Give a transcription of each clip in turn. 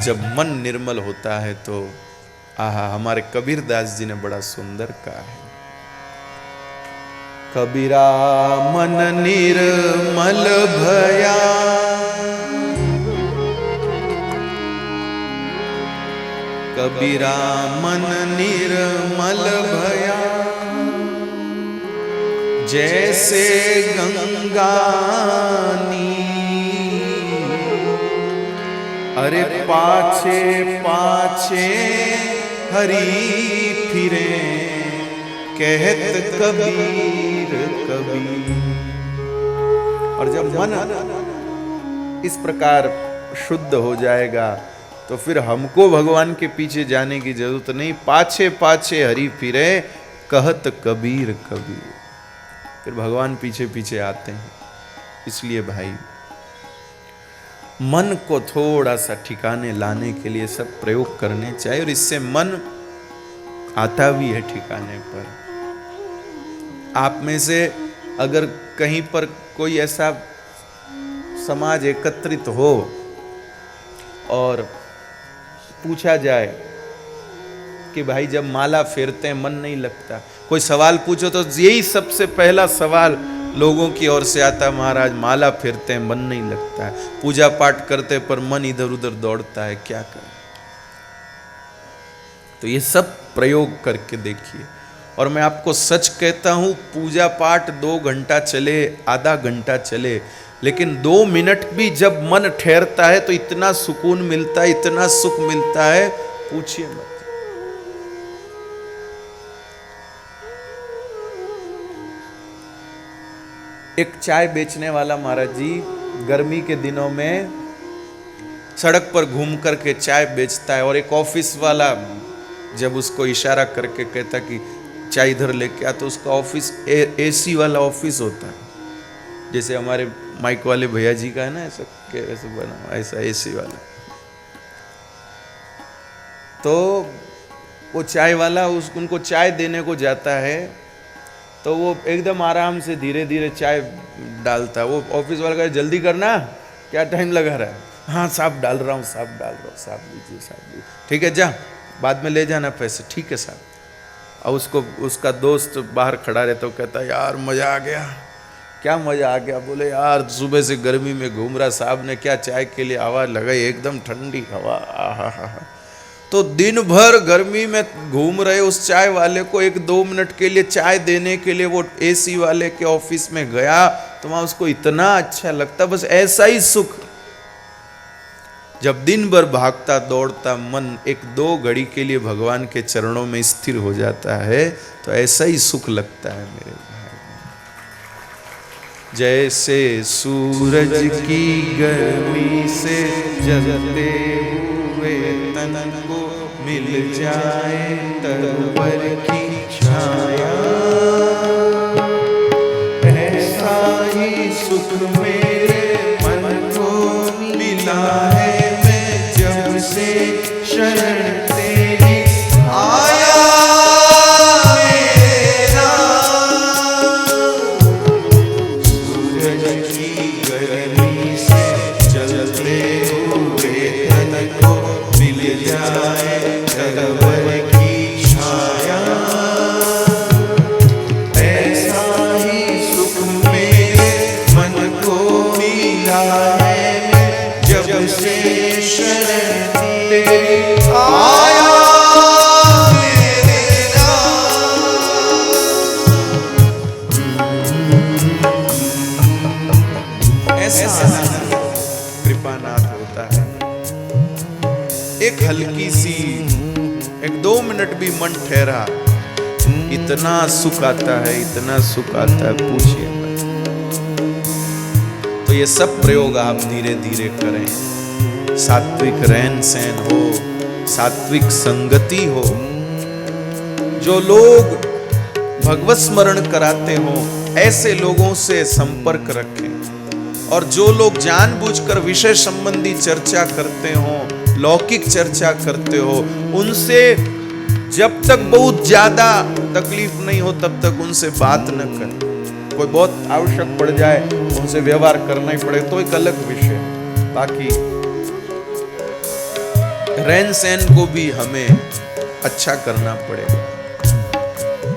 जब मन निर्मल होता है तो आहा, हमारे कबीरदास जी ने बड़ा सुंदर कहा है, कबीरा मन निर्मल भया, कबीरा मन निर्मल भया, जैसे गंगा नीर, अरे पाछे पाछे हरि फिरे, कहत कबीर कबीर। और जब मन इस प्रकार शुद्ध हो जाएगा तो फिर हमको भगवान के पीछे जाने की जरूरत नहीं, पाछे पाछे हरि फिरे, कहत कबीर कबीर। फिर भगवान पीछे पीछे आते हैं। इसलिए भाई मन को थोड़ा सा ठिकाने लाने के लिए सब प्रयोग करने चाहिए, और इससे मन आता भी है ठिकाने पर। आप में से अगर कहीं पर कोई ऐसा समाज एकत्रित हो और पूछा जाए कि भाई जब माला फेरते हैं मन नहीं लगता, कोई सवाल पूछो तो यही सबसे पहला सवाल लोगों की ओर से आता, महाराज माला फेरते हैं मन नहीं लगता है, पूजा पाठ करते पर मन इधर उधर दौड़ता है, क्या करें। तो ये सब प्रयोग करके देखिए। और मैं आपको सच कहता हूं, पूजा पाठ 2 घंटा चले, आधा घंटा चले, लेकिन 2 मिनट भी जब मन ठहरता है तो इतना सुकून मिलता है, इतना सुख मिलता है, पूछिए मत। एक चाय बेचने वाला महाराज जी गर्मी के दिनों में सड़क पर घूम करके चाय बेचता है, और एक ऑफिस वाला जब उसको इशारा करके कहता कि चाय इधर लेके आ, तो उसका ऑफिस एसी वाला ऑफिस होता है, जैसे हमारे माइक वाले भैया जी का है ना, ऐसा कैसे बना, ऐसा एसी वाला। तो वो चाय वाला उनको चाय देने को जाता है, तो वो एकदम आराम से धीरे धीरे चाय डालता है। वो ऑफिस वाला कहता जल्दी करना, क्या टाइम लगा रहा है, हाँ साहब डाल रहा हूँ, साहब डाल रहा हूँ, साहब लीजिए, साहब लीजिए, ठीक है जा बाद में ले जाना पैसे, ठीक है साहब। और उसका दोस्त बाहर खड़ा रहता, तो कहता यार मज़ा आ गया। क्या मज़ा आ गया? बोले यार सुबह से गर्मी में घूम रहा, साहब ने क्या चाय के लिए आवाज़ लगाई, एकदम ठंडी हवा, आहा हा हा। तो दिन भर गर्मी में घूम रहे उस चाय वाले को 1-2 मिनट के लिए चाय देने के लिए वो एसी वाले के ऑफिस में गया, तो वहाँ उसको इतना अच्छा लगता। बस ऐसा ही सुख, जब दिन भर भागता दौड़ता मन 1-2 घड़ी के लिए भगवान के चरणों में स्थिर हो जाता है, तो ऐसा ही सुख लगता है मेरे भाई। जैसे सूरज की गर्मी से जलते हुए तन को मिल जाए तरवर की छाया, ऐसा ही सुख मेरे मन को मिला है, मैं जब से शरण तेरी आया मेरा। सूरज की गर्मी से जलते हुए तन को मिल जाए तरवर की छाया, ऐसा ही सुख मेरे मन को मिला है, जब से शरण तेरी आया मेरा। ऐसा कृपानाथ होता है। एक हल्की सी 1-2 मिनट भी मन ठहरा, इतना सुख आता है, इतना सुख आता है, पूछिए मत। तो ये सब प्रयोग आप धीरे धीरे करें। सात्विक रहन सहन हो, सात्विक संगति हो, जो लोग भगवत स्मरण कराते हो ऐसे लोगों से संपर्क रखें। और जो लोग जानबूझकर विषय संबंधी चर्चा करते हो, लौकिक चर्चा करते हो, उनसे जब तक बहुत ज्यादा तकलीफ नहीं हो तब तक उनसे बात न करें। कोई बहुत आवश्यक पड़ जाए उनसे व्यवहार करना ही पड़े तो एक अलग विषय। बाकी रहन सहन को भी हमें अच्छा करना पड़ेगा।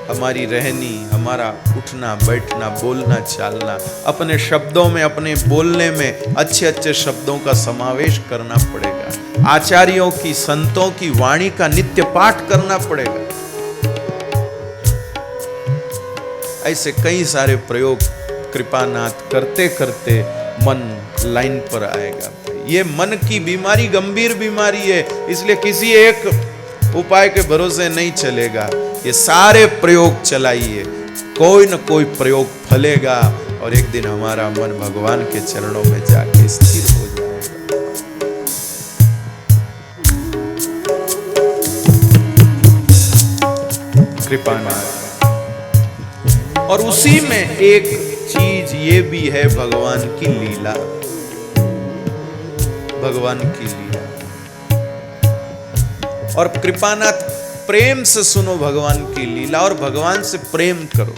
हमारी रहनी, हमारा उठना बैठना, बोलना चालना, अपने शब्दों में, अपने बोलने में अच्छे अच्छे शब्दों का समावेश करना पड़ेगा। आचार्यों की, संतों की वाणी का नित्य पाठ करना पड़ेगा। ऐसे कई सारे प्रयोग कृपानाथ करते करते मन लाइन पर आएगा। ये मन की बीमारी गंभीर बीमारी है, इसलिए किसी एक उपाय के भरोसे नहीं चलेगा। ये सारे प्रयोग चलाइए, कोई न कोई प्रयोग फलेगा और एक दिन हमारा मन भगवान के चरणों में जाके स्थिर हो जाएगा। कृपानाथ। और उसी में एक चीज ये भी है, भगवान की लीला। भगवान की लीला। और कृपानाथ प्रेम से सुनो भगवान की लीला और भगवान से प्रेम करो।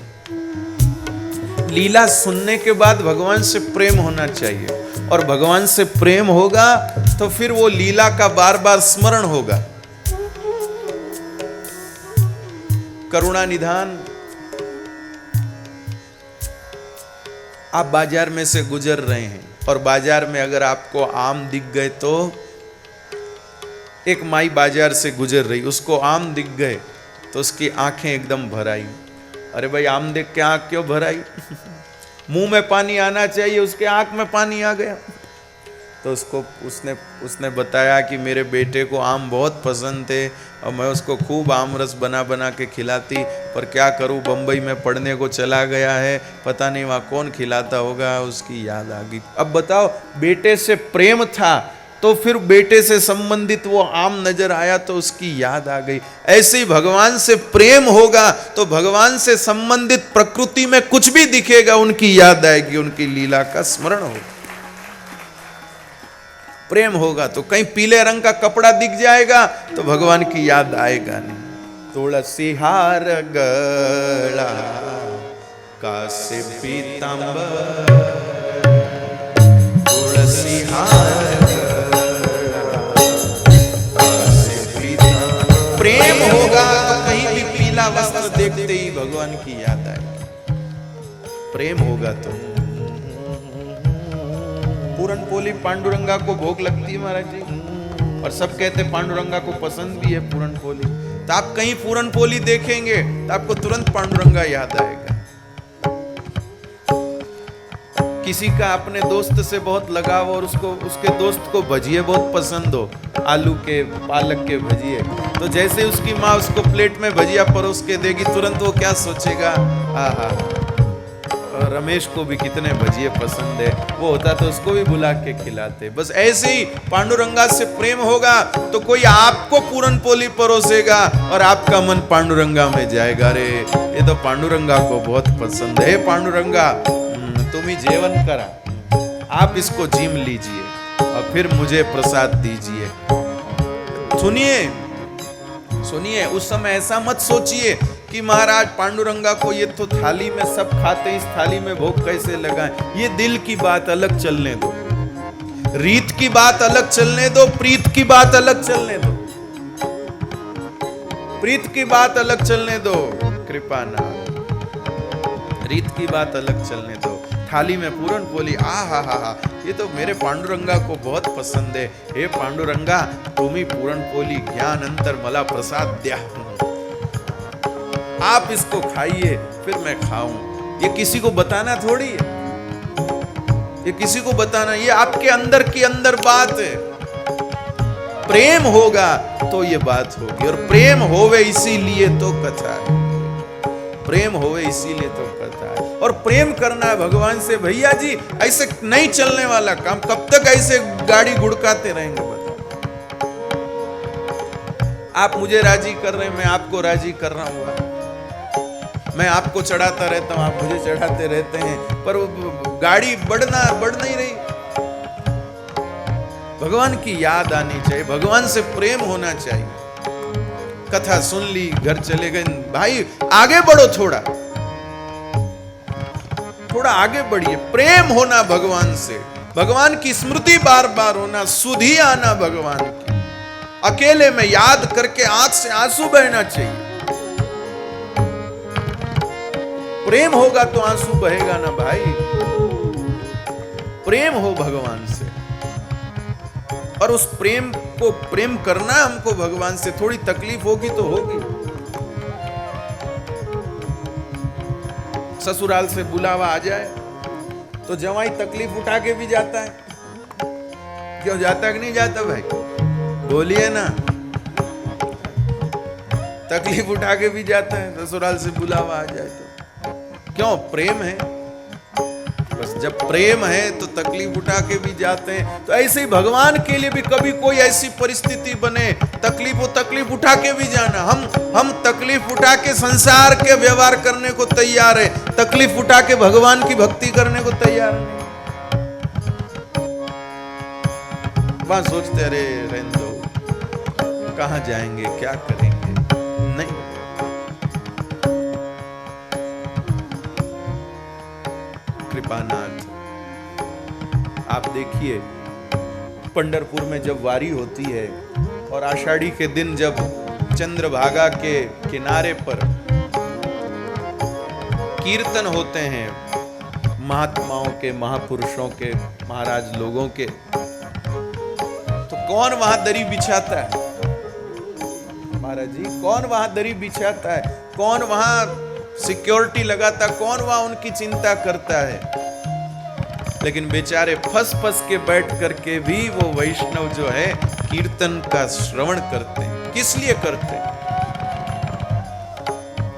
लीला सुनने के बाद भगवान से प्रेम होना चाहिए, और भगवान से प्रेम होगा तो फिर वो लीला का बार बार स्मरण होगा। करुणा निधान। आप बाजार में से गुजर रहे हैं और बाजार में अगर आपको आम दिख गए, तो एक माई बाजार से गुजर रही, उसको आम दिख गए तो उसकी आंखें एकदम भर आई। अरे भाई, आम देख के आंख क्यों भर आई? मुंह में पानी आना चाहिए, उसके आंख में पानी आ गया। तो उसने बताया कि मेरे बेटे को आम बहुत पसंद थे और मैं उसको खूब आम रस बना बना के खिलाती, पर क्या करूं, बंबई में पढ़ने को चला गया है, पता नहीं वहाँ कौन खिलाता होगा, उसकी याद आ गई। अब बताओ, बेटे से प्रेम था तो फिर बेटे से संबंधित वो आम नजर आया तो उसकी याद आ गई। ऐसे ही भगवान से प्रेम होगा तो भगवान से संबंधित प्रकृति में कुछ भी दिखेगा, उनकी याद आएगी, उनकी लीला का स्मरण होगा। प्रेम होगा तो कहीं पीले रंग का कपड़ा दिख जाएगा तो भगवान की याद आएगा नहीं। तुलसी हार गला कासे पीतांबर, तुलसी हार प्रेम होगा तो कहीं भी पीला वस्त्र देखते ही भगवान की याद आएगी। प्रेम होगा तो पूरन पोली पांडुरंगा को भोग लगती है महाराज जी, और सब कहते पांडुरंगा को पसंद भी है पूरन पोली। तो आप कहीं पूरन पोली देखेंगे तो आपको तुरंत पांडुरंगा याद आएगा। किसी का अपने दोस्त से बहुत लगाव और उसके दोस्त को भजिए बहुत पसंद हो, आलू के पालक के भजिए, तो जैसे उसकी माँ उसको प्लेट में भजिया परोस के देगी, तुरंत वो क्या सोचेगा, आहा रमेश को भी कितने भजिए पसंद है, वो होता तो उसको भी बुला के खिलाते। बस ऐसे ही पांडुरंगा से प्रेम होगा तो कोई आपको पूरन पोली परोसेगा और आपका मन पांडुरंगा में जाएगा। अरे ये तो पांडुरंगा को बहुत पसंद है, पांडुरंगा तुम ही जेवन करा, आप इसको जीम लीजिए और फिर मुझे प्रसाद दीजिए। सुनिए, उस समय ऐसा मत सोचिए कि महाराज पांडुरंगा को ये तो थाली में सब खाते, इस थाली में भोग कैसे लगाएं। ये दिल की बात अलग चलने दो, रीत की बात अलग चलने दो, प्रीत की बात अलग चलने दो, प्रीत की बात अलग चलने दो। कृपानाथ, रीत की बात अलग चलने दो। थाली में पूरन पोली, हा, ये तो मेरे पांडुरंगा को बहुत पसंद है। हे पांडुरंगा, तुम ही पूरन पोली ज्ञान अंतर मला प्रसाद द्या, आप इसको खाइए फिर मैं खाऊं। ये किसी को बताना थोड़ी है, ये किसी को बताना, ये आपके अंदर की अंदर बात है। प्रेम होगा तो ये बात होगी, और प्रेम होवे इसीलिए तो कथा है, प्रेम होवे इसीलिए तो कथा है। और प्रेम करना है भगवान से। भैया जी, ऐसे नहीं चलने वाला काम, कब तक ऐसे गाड़ी गुड़काते रहेंगे बताओ। आप मुझे राजी कर रहे हैं, मैं आपको राजी कर रहा हूँ, मैं आपको चढ़ाता रहता हूं, आप मुझे चढ़ाते रहते हैं, पर गाड़ी बढ़ नहीं रही। भगवान की याद आनी चाहिए, भगवान से प्रेम होना चाहिए। कथा सुन ली, घर चले गए, भाई आगे बढ़ो, थोड़ा आगे बढ़िए। प्रेम होना भगवान से, भगवान की स्मृति बार बार होना, सुधि आना भगवान की। अकेले में याद करके आंख से आंसू बहना चाहिए। प्रेम होगा तो आंसू बहेगा ना भाई। प्रेम हो भगवान से, और उस प्रेम को प्रेम करना हमको भगवान से। थोड़ी तकलीफ होगी तो होगी। ससुराल से बुलावा आ जाए तो जवाई तकलीफ उठा के भी जाता है। क्यों जाता कि नहीं जाता भाई? बोलिए ना। तकलीफ उठा के भी जाता है ससुराल से बुलावा आ जाए तो। क्यों? प्रेम है। बस जब प्रेम है तो तकलीफ उठा के भी जाते हैं। तो ऐसे ही भगवान के लिए भी कभी कोई ऐसी परिस्थिति बने, तकलीफ उठा के भी जाना। हम तकलीफ उठा के संसार के व्यवहार करने को तैयार है, तकलीफ उठा के भगवान की भक्ति करने को तैयार नहीं। वहां सोचते अरे रहने दो, कहां जाएंगे, क्या करेंगे। नहीं, कृपानाथ आप देखिए, पंढरपुर में जब वारी होती है और आषाढ़ी के दिन जब चंद्रभागा के किनारे पर कीर्तन होते हैं महात्माओं के, महापुरुषों के, महाराज लोगों के, तो कौन वहां दरी बिछाता है? महाराज जी, कौन वहां दरी बिछाता है? कौन वहां सिक्योरिटी लगाता? कौन वहां उनकी चिंता करता है? लेकिन बेचारे फंस के बैठ करके भी वो वैष्णव जो है कीर्तन का श्रवण करते हैं। किस लिए करते हैं?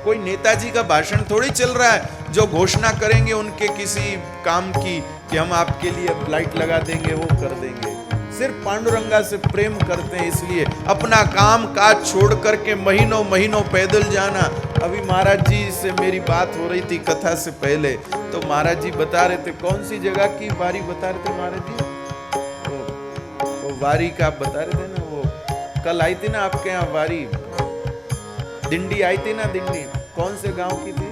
कोई नेताजी का भाषण थोड़ी चल रहा है जो घोषणा करेंगे उनके किसी काम की कि हम आपके लिए लाइट लगा देंगे, वो कर देंगे। सिर्फ पांडुरंगा से प्रेम करते हैं, इसलिए अपना काम काज छोड़ करके महीनों पैदल जाना। अभी महाराज जी से मेरी बात हो रही थी कथा से पहले, तो महाराज जी बता रहे थे, कौन सी जगह की वारी बता रहे थे महाराज जी? वो वारी का बता रहे थे ना, वो कल आई थी ना आपके यहाँ वारी, दिंडी आई थी ना, दिंडी कौन से गांव की थी?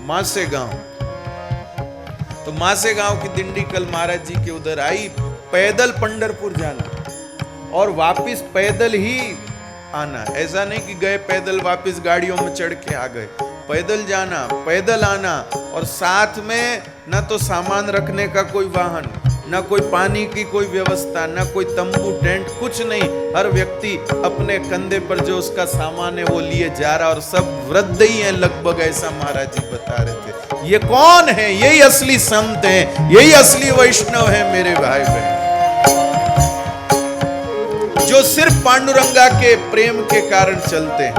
मासे गांव। तो मासे गांव की दिंडी कल महाराज जी के उधर आई। पैदल पंढरपुर जाना और वापिस पैदल ही आना। ऐसा नहीं कि गए पैदल वापिस गाड़ियों में चढ़ के आ गए। पैदल जाना, पैदल आना, और साथ में न तो सामान रखने का कोई वाहन, न कोई पानी की कोई व्यवस्था, न कोई तंबू टेंट, कुछ नहीं। हर व्यक्ति अपने कंधे पर जो उसका सामान है वो लिए जा रहा, और सब वृद्ध ही हैं लगभग, ऐसा महाराज जी बता रहे थे। ये कौन है? यही असली संत हैं, यही असली वैष्णव है मेरे भाई बहन, जो सिर्फ पांडुरंगा के प्रेम के कारण चलते हैं।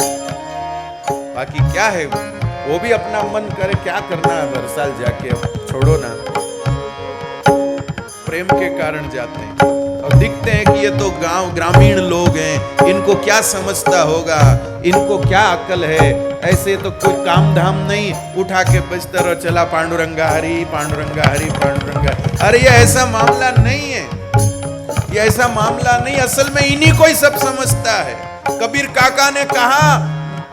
बाकी क्या है, वो भी अपना मन करे, क्या करना है हर साल जाके, अब छोड़ो ना। प्रेम के कारण जाते हैं और दिखते हैं कि ये तो गांव ग्रामीण लोग हैं, इनको क्या समझता होगा, इनको क्या अकल है। ऐसे तो कोई काम धाम नहीं, उठा के बजता रहो, चला पांडुरंगा हरि, पांडुरंगा हरि, पांडुरंगा। अरे ये ऐसा मामला नहीं है, ये ऐसा मामला नहीं। असल में इन्हीं को ही सब समझता है। कबीर काका ने कहा,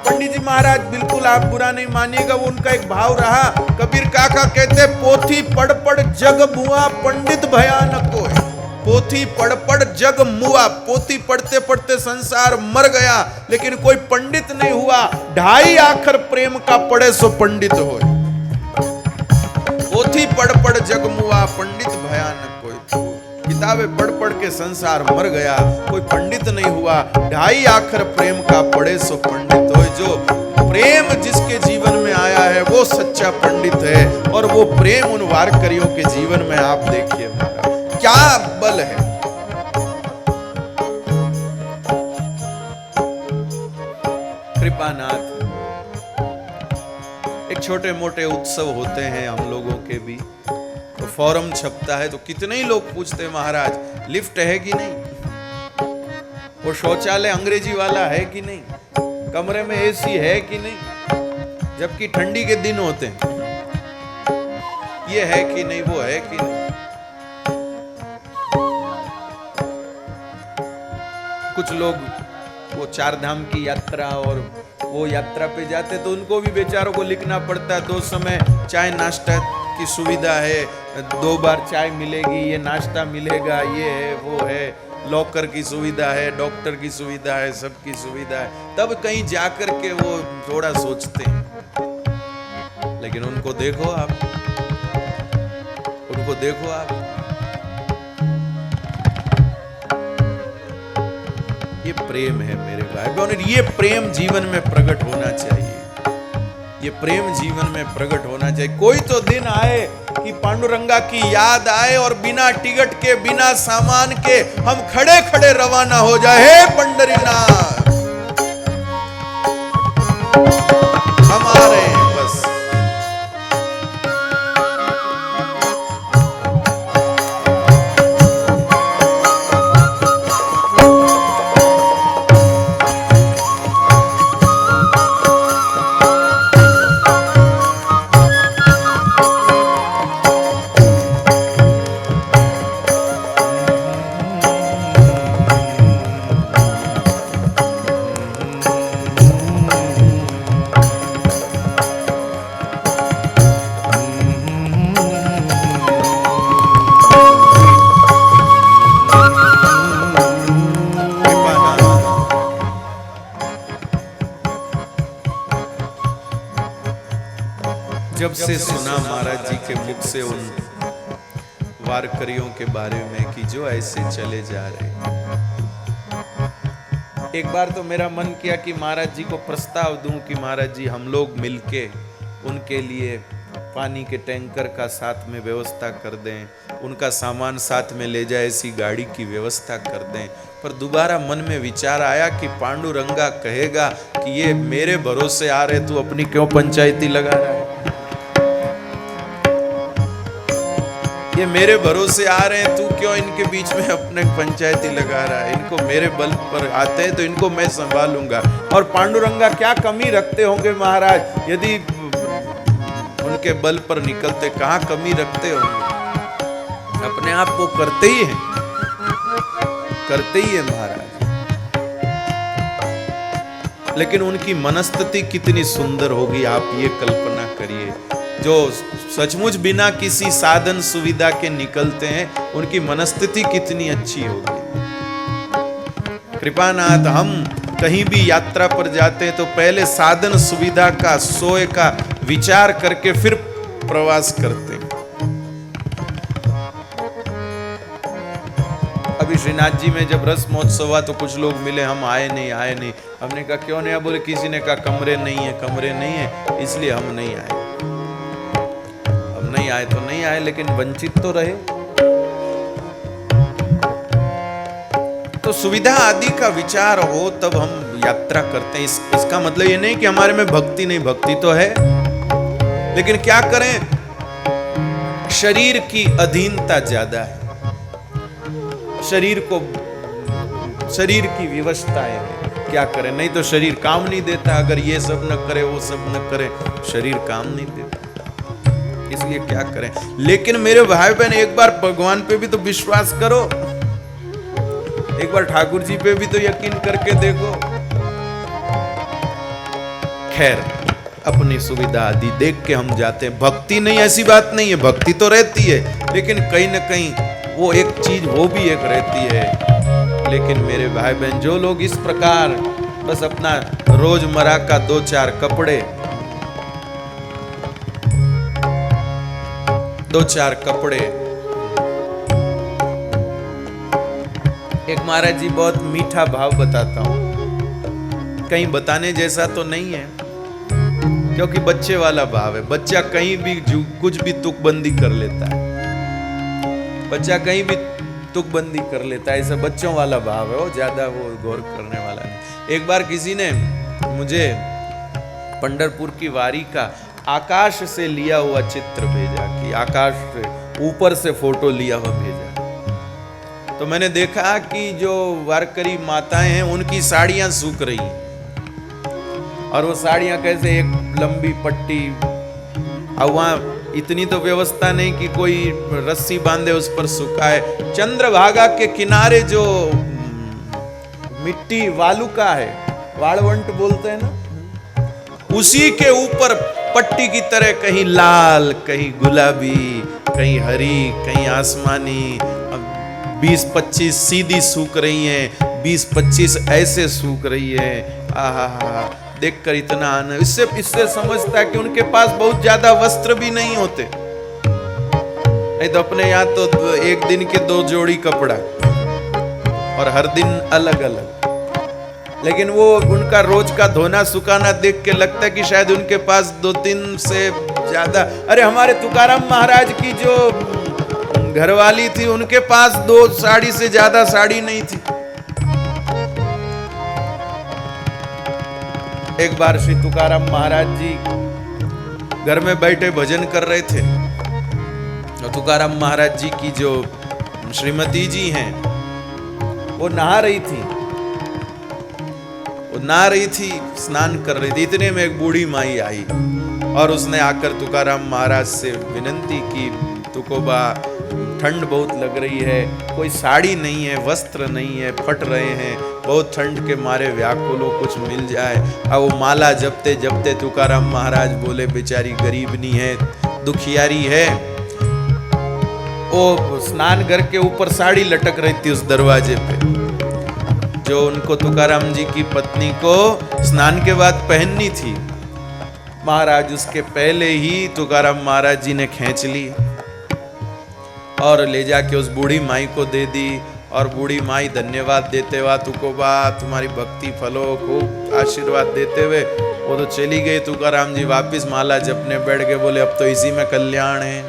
पंडित जी महाराज बिल्कुल आप बुरा नहीं मानिएगा, वो उनका एक भाव रहा। कबीर काका कहते, पोथी पढ़ पढ़ जग मुआ, पंडित भयानक होए। पोथी पढ़ पढ़ जग मुआ, पोथी पढ़ते पढ़ते संसार मर गया, लेकिन कोई पंडित नहीं हुआ। ढाई आखर प्रेम का पढ़े सो पंडित होए। पोथी पढ़ पढ़ जग मुआ, पंडित भयानक होए। किताबें पढ़ पढ़ के संसार मर गया, कोई पंडित नहीं हुआ। ढाई आखर प्रेम का पढ़े सो पंडित होए। जो प्रेम जिसके जीवन में आया है वो सच्चा पंडित है, और वो प्रेम उन वारकरियों के जीवन में आप देखिए क्या बल है। कृपानाथ, एक छोटे मोटे उत्सव होते हैं हम लोगों के भी, तो फॉर्म छपता है तो कितने ही लोग पूछते हैं, महाराज लिफ्ट है कि नहीं, वो शौचालय अंग्रेजी वाला है कि नहीं, कमरे में एसी है कि नहीं, जबकि ठंडी के दिन होते हैं। ये है कि नहीं, वो है कि नहीं। कुछ लोग वो चार धाम की यात्रा और वो यात्रा पे जाते तो उनको भी बेचारों को लिखना पड़ता है, 2 समय चाय नाश्ता की सुविधा है, 2 बार चाय मिलेगी, ये नाश्ता मिलेगा, ये है वो है। लॉकर की सुविधा है, डॉक्टर की सुविधा है, सबकी सुविधा है, तब कहीं जाकर के वो थोड़ा सोचते हैं। लेकिन उनको देखो आप, उनको देखो आप, ये प्रेम है मेरे भाई बहन। ये प्रेम जीवन में प्रकट होना चाहिए, ये प्रेम जीवन में प्रकट होना चाहिए। कोई तो दिन आए कि पांडुरंगा की याद आए और बिना टिकट के, बिना सामान के हम खड़े खड़े रवाना हो जाए। हे पंडरीनाथ, हम आ रहे हैं बस। जब से सुना महाराज जी के मुख से उन वारकरियों के बारे में कि जो ऐसे चले जा रहे, एक बार तो मेरा मन किया कि महाराज जी को प्रस्ताव दूं कि महाराज जी हम लोग मिलके उनके लिए पानी के टैंकर का साथ में व्यवस्था कर दें, उनका सामान साथ में ले जाए ऐसी गाड़ी की व्यवस्था कर दें। पर दोबारा मन में विचार आया कि पांडुरंगा कहेगा कि ये मेरे भरोसे आ रहे, तू अपनी क्यों पंचायती लगा रहा है? ये मेरे भरोसे आ रहे हैं, तू क्यों इनके बीच में अपने पंचायती लगा रहा है? इनको मेरे बल पर आते हैं तो इनको मैं संभालूंगा। और पांडुरंगा क्या कमी रखते होंगे महाराज, यदि उनके बल पर निकलते, कहाँ कमी रखते होंगे? अपने आप को करते ही हैं, करते ही है महाराज। लेकिन उनकी मनस्थिति कितनी सुंदर होगी, आप ये कल्पना करिए। जो सचमुच बिना किसी साधन सुविधा के निकलते हैं, उनकी मनस्थिति कितनी अच्छी होगी। कृपानाथ, हम कहीं भी यात्रा पर जाते हैं तो पहले साधन सुविधा का, सोए का विचार करके फिर प्रवास करते हैं। अभी श्रीनाथ जी में जब रस महोत्सव हुआ तो कुछ लोग मिले, हम आए नहीं। हमने कहा क्यों नहीं? बोले किसी ने कहा कमरे नहीं है, इसलिए हम नहीं आए। नहीं आए तो नहीं आए, लेकिन वंचित तो रहे। तो सुविधा आदि का विचार हो तब हम यात्रा करते हैं। इसका मतलब ये नहीं कि हमारे में भक्ति नहीं, भक्ति तो है, लेकिन क्या करें, शरीर की अधीनता ज्यादा है। शरीर की विवशताएं है, क्या करें? नहीं तो शरीर काम नहीं देता। अगर ये सब न करे, वो सब न करे, शरीर काम नहीं देता। इसलिए क्या करें? लेकिन मेरे भाई बहन, एक बार भगवान पे भी तो विश्वास करो, एक बार ठाकुर जी पे भी तो यकीन करके देखो। खैर, अपनी सुविधा आदि देख के हम जाते हैं। भक्ति नहीं, ऐसी बात नहीं है, भक्ति तो रहती है, लेकिन कहीं ना कहीं वो एक चीज, वो भी एक रहती है। लेकिन मेरे भाई बहन, जो लोग इस प्रकार बस अपना रोजमर्रा का 2-4 कपड़े, 2-4 कपड़े। एक महाराज जी बहुत मीठा भाव बताता हूं, कहीं बताने जैसा तो नहीं है, क्योंकि बच्चे वाला भाव है। बच्चा कहीं भी कुछ भी तुकबंदी कर लेता है, बच्चा कहीं भी तुकबंदी कर लेता है, ऐसा बच्चों वाला भाव है, वो ज्यादा वो गौर करने वाला नहीं। एक बार किसी ने मुझे पंढरपुर की वारी का आकाश से लिया हुआ चित्र भेजा, कि आकाश से ऊपर से फोटो लिया हुआ भेजा। तो मैंने देखा कि जो वारकरी माताएं हैं उनकी साड़ियां सूख रही, और वो साड़ियां कैसे, एक लंबी पट्टी, और वहां इतनी तो व्यवस्था नहीं कि कोई रस्सी बांधे उस पर सुखाए। चंद्रभागा के किनारे जो मिट्टी वालुका है, वाळवंट बोलते हैं ना, उसी के ऊपर पट्टी की तरह कहीं लाल, कहीं गुलाबी, कहीं हरी, कहीं आसमानी, 20-25 सीधी सूख रही हैं, 20-25 ऐसे सूख रही है। आहा, देखकर इतना आनंद। इससे समझता है कि उनके पास बहुत ज्यादा वस्त्र भी नहीं होते, नहीं तो अपने यहाँ तो एक दिन के 2 जोड़ी कपड़ा और हर दिन अलग अलग। लेकिन वो उनका रोज का धोना सुखाना देख के लगता है कि शायद उनके पास 2-3 से ज्यादा। अरे हमारे तुकाराम महाराज की जो घरवाली थी, उनके पास 2 साड़ी से ज्यादा साड़ी नहीं थी। एक बार श्री तुकाराम महाराज जी घर में बैठे भजन कर रहे थे, और तुकाराम महाराज जी की जो श्रीमती जी हैं वो नहा रही थी, स्नान कर रही थी। इतने में एक बूढ़ी माई आई और उसने आकर तुकाराम महाराज से विनंती की, तुकोबा ठंड बहुत लग रही है, कोई साड़ी नहीं है, वस्त्र नहीं है, फट रहे हैं, बहुत ठंड के मारे व्याकुल हो, कुछ मिल जाए। अब वो माला जपते जपते तुकाराम महाराज बोले, बेचारी गरीबनी है, दुखियारी है। वो स्नान घर के ऊपर साड़ी लटक रही थी उस दरवाजे पे, जो उनको तुकाराम जी की पत्नी को स्नान के बाद पहननी थी। महाराज उसके पहले ही तुकाराम महाराज जी ने खींच ली और ले जाके उस बूढ़ी माई को दे दी। और बूढ़ी माई धन्यवाद देते हुआ, तुकोबा तुम्हारी भक्ति फलो, खूब आशीर्वाद देते हुए वो तो चली गई। तुकाराम जी वापिस माला जपने बैठ गए, बोले अब तो इसी में कल्याण है।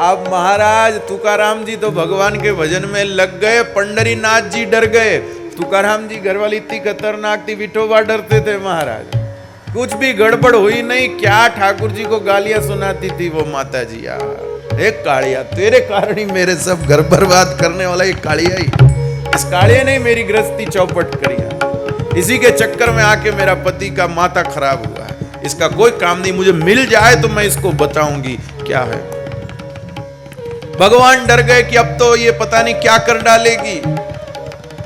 अब महाराज तुकाराम जी तो भगवान के भजन में लग गए, पंडरीनाथ जी डर गए। तुकाराम जी घरवाली इतनी खतरनाक थी, विठोबा डरते थे महाराज। कुछ भी गड़बड़ हुई नहीं, क्या ठाकुर जी को गालियां सुनाती थी वो माता जी। यार एक कालिया, तेरे कारण ही मेरे सब घर बर्बाद करने वाला ये कालिया ही, इस कालिया ने मेरी गृहस्थी चौपट करी। इसी के चक्कर में आके मेरा पति का माथा खराब हुआ है, इसका कोई काम नहीं, मुझे मिल जाए तो मैं इसको बताऊंगी क्या है। भगवान डर गए कि अब तो ये पता नहीं क्या कर डालेगी।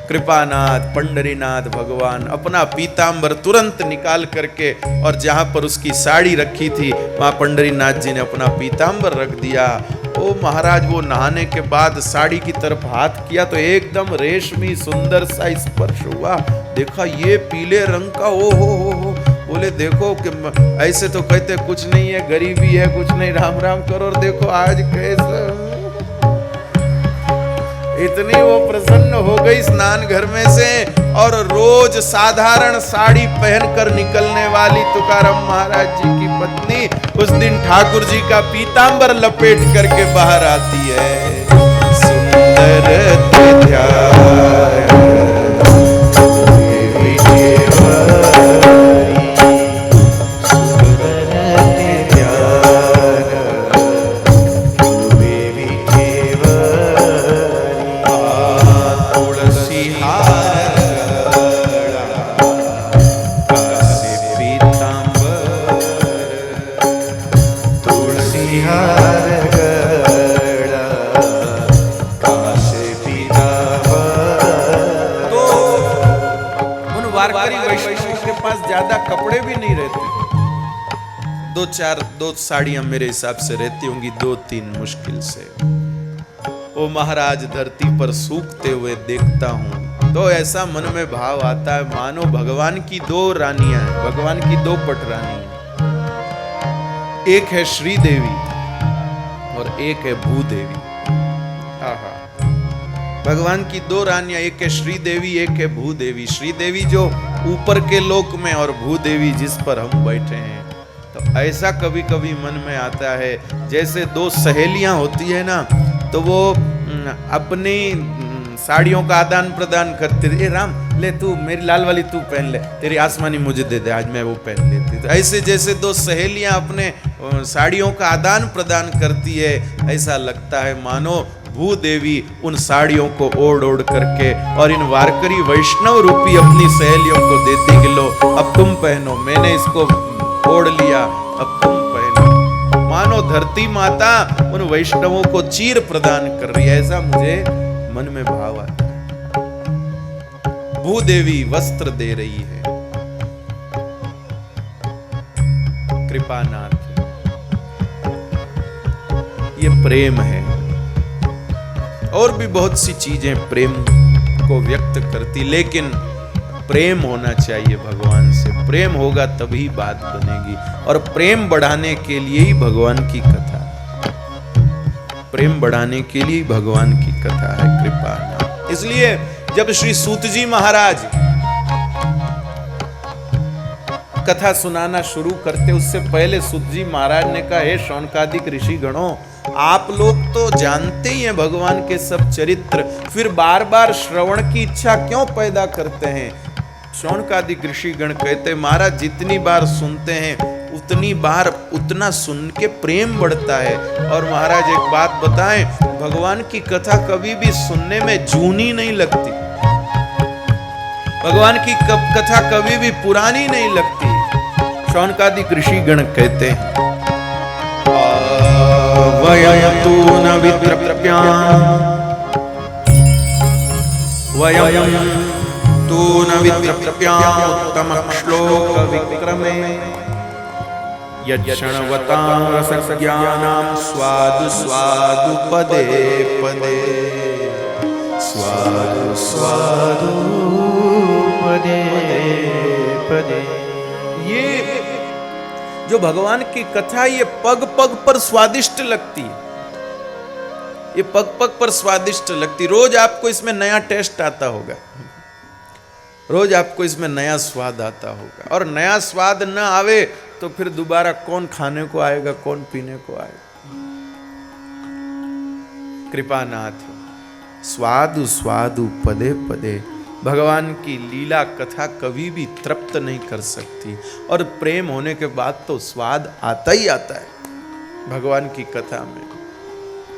कृपानाथ पंडरीनाथ भगवान अपना पीतांबर तुरंत निकाल करके, और जहां पर उसकी साड़ी रखी थी वहां पंडरीनाथ जी ने अपना पीतांबर रख दिया। ओ महाराज वो नहाने के बाद साड़ी की तरफ हाथ किया तो एकदम रेशमी सुंदर सा स्पर्श हुआ। देखा ये पीले रंग का, ओ हो। बोले देखो कि ऐसे तो कहते कुछ नहीं है, गरीबी है, कुछ नहीं, राम राम करो, और देखो आज कैसे। इतनी वो प्रसन्न हो गई स्नान घर में से, और रोज साधारण साड़ी पहनकर निकलने वाली तुकाराम महाराज जी की पत्नी उस दिन ठाकुर जी का पीतांबर लपेट करके बाहर आती है। सुंदर ज्यादा कपड़े भी नहीं रहते, 2 साड़ियां मेरे हिसाब से रहती होंगी, 2-3 मुश्किल से। ओ महाराज धरती पर सूखते हुए देखता हूं तो ऐसा मन में भाव आता है मानो भगवान की 2 रानियां हैं, भगवान की 2 पटरानी हैं। एक है श्रीदेवी और एक है भूदेवी। भगवान की 2 रानियां, एक है श्रीदेवी एक है भूदेवी। श्रीदेवी जो ऊपर के लोक में और भूदेवी जिस पर हम बैठे हैं। तो ऐसा कभी कभी मन में आता है जैसे 2 सहेलियां होती है ना, तो वो अपनी साड़ियों का आदान प्रदान करते थे। राम ले तू मेरी लाल वाली तू पहन ले, तेरी आसमानी मुझे दे दे, आज मैं वो पहन लेती। तो ऐसे जैसे 2 सहेलियां अपने साड़ियों का आदान प्रदान करती है, ऐसा लगता है मानो भूदेवी उन साड़ियों को ओढ़ ओढ़ करके और इन वारकरी वैष्णव रूपी अपनी सहेलियों को देती कि लो अब तुम पहनो, मैंने इसको ओढ़ लिया, अब तुम पहनो। मानो धरती माता उन वैष्णवों को चीर प्रदान कर रही है, ऐसा मुझे मन में भाव आता है। भूदेवी वस्त्र दे रही है। कृपानाथ, ये प्रेम है। और भी बहुत सी चीजें प्रेम को व्यक्त करती, लेकिन प्रेम होना चाहिए भगवान से। प्रेम होगा तभी बात बनेगी, और प्रेम बढ़ाने के लिए ही भगवान की कथा, प्रेम बढ़ाने के लिए भगवान की कथा है कृपा। इसलिए जब श्री सूत जी महाराज कथा सुनाना शुरू करते, उससे पहले सूत जी महाराज ने कहा, हे शौनकादिक ऋषि गणों, आप लोग तो जानते ही हैं भगवान के सब चरित्र, फिर बार बार श्रवण की इच्छा क्यों पैदा करते हैं? शौनकादिक ऋषि गण कहते, महाराज जितनी बार सुनते हैं उतनी बार उतना सुन के प्रेम बढ़ता है। और महाराज एक बात बताएं, भगवान की कथा कभी भी सुनने में जूनी नहीं लगती, भगवान की कथा कभी भी पुरानी नहीं लगती। शौनकादिक ऋषि गण कहते हैं, वयं तु न वितृप्याम, वयं तु न वितृप्याम उत्तम श्लोक विक्रमे, यक्षणवतां रसज्ञानां स्वादु स्वादु पदे पदे, स्वादु स्वादु पदे पदे। ये जो भगवान की कथा, ये पग पग पर स्वादिष्ट लगती है, ये पग पग पर स्वादिष्ट लगती। रोज आपको इसमें नया टेस्ट आता होगा, रोज आपको इसमें नया स्वाद आता होगा, और नया स्वाद न आवे तो फिर दोबारा कौन खाने को आएगा, कौन पीने को आएगा? कृपानाथ स्वादु स्वादु पदे पदे, भगवान की लीला कथा कभी भी तृप्त नहीं कर सकती, और प्रेम होने के बाद तो स्वाद आता ही आता है भगवान की कथा में।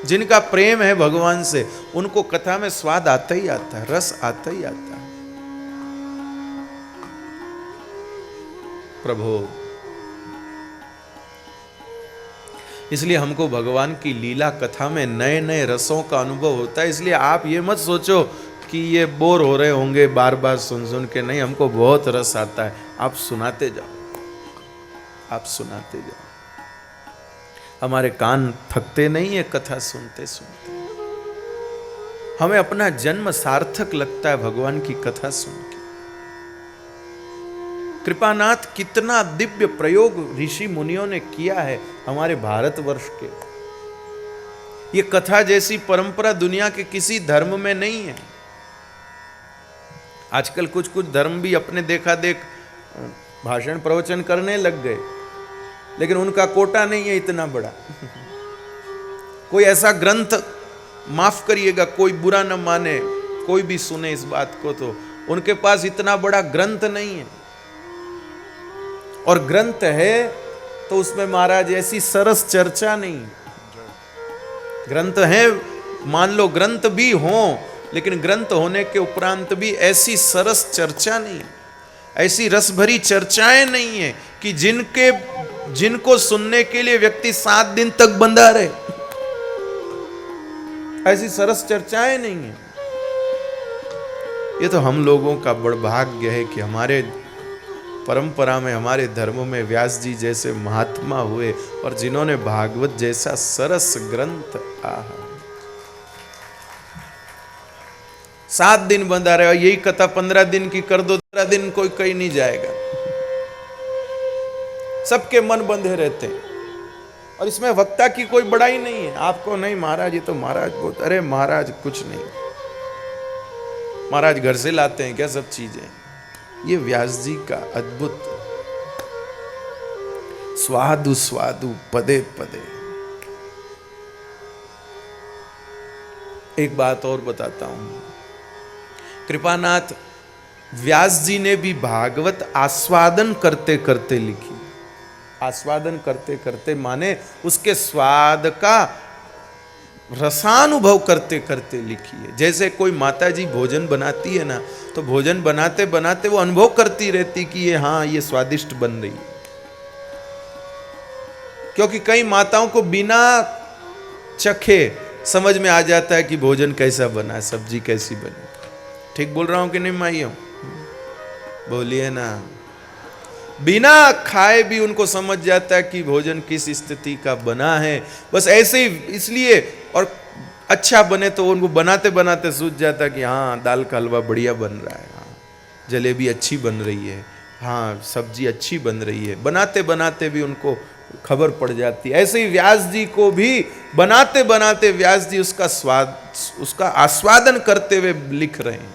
जिनका प्रेम है भगवान से, उनको कथा में स्वाद आता ही आता है, रस आता ही आता है। प्रभु, इसलिए हमको भगवान की लीला कथा में नए नए रसों का अनुभव होता है। इसलिए आप ये मत सोचो कि ये बोर हो रहे होंगे बार बार सुन सुन के, नहीं, हमको बहुत रस आता है। आप सुनाते जाओ, आप सुनाते जाओ, हमारे कान थकते नहीं है कथा सुनते सुनते। हमें अपना जन्म सार्थक लगता है भगवान की कथा सुन के। कृपानाथ कितना दिव्य प्रयोग ऋषि मुनियों ने किया है हमारे भारतवर्ष के। ये कथा जैसी परंपरा दुनिया के किसी धर्म में नहीं है। आजकल कुछ कुछ धर्म भी अपने देखा देख भाषण प्रवचन करने लग गए, लेकिन उनका कोटा नहीं है इतना बड़ा। कोई ऐसा ग्रंथ, माफ करिएगा, कोई बुरा न माने, कोई भी सुने इस बात को, तो उनके पास इतना बड़ा ग्रंथ नहीं है। और ग्रंथ है तो उसमें महाराज ऐसी सरस चर्चा नहीं। ग्रंथ है, मान लो ग्रंथ भी हो, लेकिन ग्रंथ होने के उपरांत भी ऐसी सरस चर्चा नहीं, ऐसी रस भरी चर्चाएं नहीं है कि जिनको सुनने के लिए व्यक्ति 7 दिन तक बंधा रहे। ऐसी सरस चर्चाएं नहीं है। ये तो हम लोगों का बड़ भाग्य है कि हमारे परंपरा में, हमारे धर्म में व्यास जी जैसे महात्मा हुए, और जिन्होंने भागवत जैसा सरस ग्रंथ, 7 दिन बंधा रहे, और यही कथा 15 दिन की कर दो, 15 दिन कोई कहीं नहीं जाएगा। सबके मन बंधे रहते हैं, और इसमें वक्ता की कोई बड़ाई नहीं है। आपको नहीं महाराज, ये तो महाराज बहुत, अरे महाराज कुछ नहीं, महाराज घर से लाते हैं क्या सब चीजें। ये व्यास जी का अद्भुत स्वादु स्वादु पदे पदे। एक बात और बताता हूं, कृपानाथ व्यास जी ने भी भागवत आस्वादन करते करते लिखी। आस्वादन करते करते माने उसके स्वाद का रसानुभव करते करते लिखी है। जैसे कोई माता जी भोजन बनाती है ना, तो भोजन बनाते बनाते वो अनुभव करती रहती कि ये, हाँ, ये स्वादिष्ट बन रही है। क्योंकि कई माताओं को बिना चखे समझ में आ जाता है कि भोजन कैसा बना है, सब्जी कैसी बनी। ठीक बोल रहा हूं कि नहीं माइयों? बोलिए ना। बिना खाए भी उनको समझ जाता है कि भोजन किस स्थिति का बना है। बस ऐसे ही, इसलिए, और अच्छा बने तो उनको बनाते बनाते सूझ जाता कि हाँ दाल का हलवा बढ़िया बन रहा है, हाँ जलेबी अच्छी बन रही है, हाँ सब्जी अच्छी बन रही है। बनाते बनाते भी उनको खबर पड़ जाती है। ऐसे ही व्यास जी को भी बनाते बनाते व्यास जी उसका आस्वादन करते हुए लिख रहे हैं,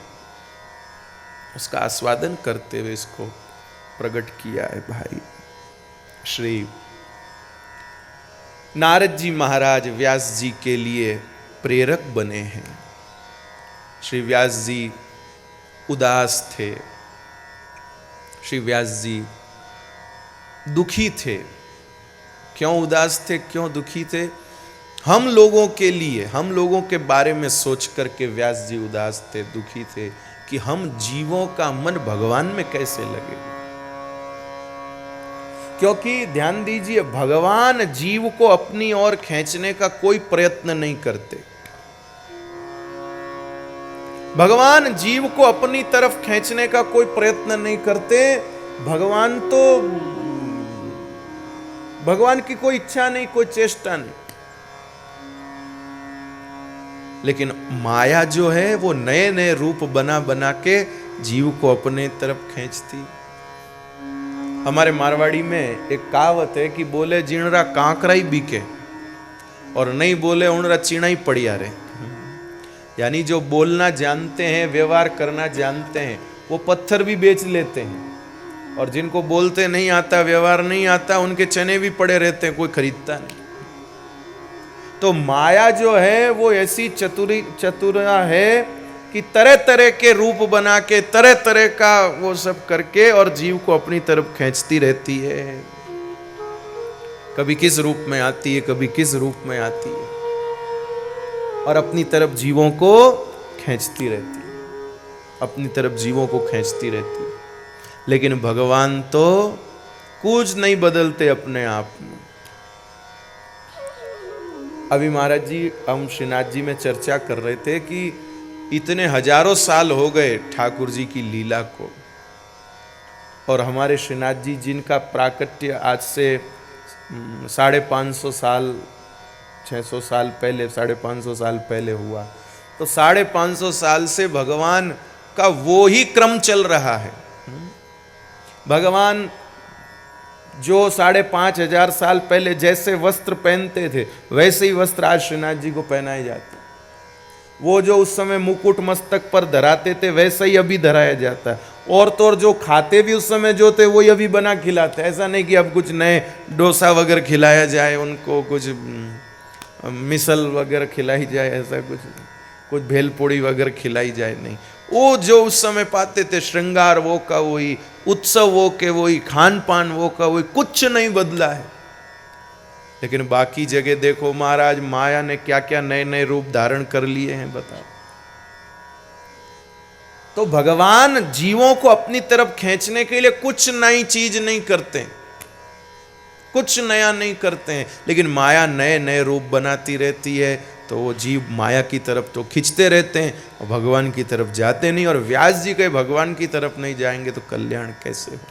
उसका आस्वादन करते हुए इसको प्रकट किया है। भाई श्री नारद जी महाराज व्यास जी के लिए प्रेरक बने हैं। श्री व्यास जी उदास थे, श्री व्यास जी दुखी थे। क्यों उदास थे, क्यों दुखी थे? हम लोगों के लिए, हम लोगों के बारे में सोच करके व्यास जी उदास थे, दुखी थे कि हम जीवों का मन भगवान में कैसे लगे। क्योंकि ध्यान दीजिए, भगवान जीव को अपनी ओर खींचने का कोई प्रयत्न नहीं करते। भगवान जीव को अपनी तरफ खींचने का कोई प्रयत्न नहीं करते। भगवान की कोई इच्छा नहीं, कोई चेष्टा नहीं। लेकिन माया जो है वो नए नए रूप बना बना के जीव को अपने तरफ खींचती। हमारे मारवाड़ी में एक कहावत है कि बोले जीणरा कांकरा ही बिके और नहीं बोले उनरा चीणा ही पड़िया रे। यानी जो बोलना जानते हैं, व्यवहार करना जानते हैं, वो पत्थर भी बेच लेते हैं, और जिनको बोलते नहीं आता, व्यवहार नहीं आता, उनके चने भी पड़े रहते हैं, कोई खरीदता नहीं। तो माया जो है वो ऐसी चतुरा है कि तरह तरह के रूप बना के, तरह तरह का वो सब करके और जीव को अपनी तरफ खींचती रहती है। कभी किस रूप में आती है, कभी किस रूप में आती है, और अपनी तरफ जीवों को खींचती रहती है, अपनी तरफ जीवों को खींचती रहती है। लेकिन भगवान तो कुछ नहीं बदलते अपने आप में। अभी महाराज जी, हम श्रीनाथ जी में चर्चा कर रहे थे कि इतने हजारों साल हो गए ठाकुर जी की लीला को, और हमारे श्रीनाथ जी जिनका प्राकट्य आज से 550 साल, 600 साल पहले, 550 साल पहले हुआ, तो 550 साल से भगवान का वो ही क्रम चल रहा है। भगवान जो 5,500 साल पहले जैसे वस्त्र पहनते थे, वैसे ही वस्त्र आज श्रीनाथ जी को पहनाए जाते। वो जो उस समय मुकुट मस्तक पर धराते थे, वैसे ही अभी धराया जाता है। और तो और जो खाते भी उस समय जो थे, वही अभी बना खिलाते। ऐसा नहीं कि अब कुछ नए डोसा वगैरह खिलाया जाए, उनको कुछ मिसल वगैरह खिलाई जाए, ऐसा कुछ भेलपूड़ी वगैरह खिलाई जाए, नहीं। वो जो उस समय पाते थे, श्रृंगार वो का वही, उत्सव वो के वही, खान पान वो का वही, कुछ नहीं बदला है। लेकिन बाकी जगह देखो महाराज, माया ने क्या क्या नए नए रूप धारण कर लिए हैं, बताओ। तो भगवान जीवों को अपनी तरफ खींचने के लिए कुछ नई चीज नहीं करते, कुछ नया नहीं करते हैं। लेकिन माया नए नए रूप बनाती रहती है, तो वो जीव माया की तरफ तो खींचते रहते हैं और भगवान की तरफ जाते नहीं। और व्यास जी कहे भगवान की तरफ नहीं जाएंगे तो कल्याण कैसे होगा?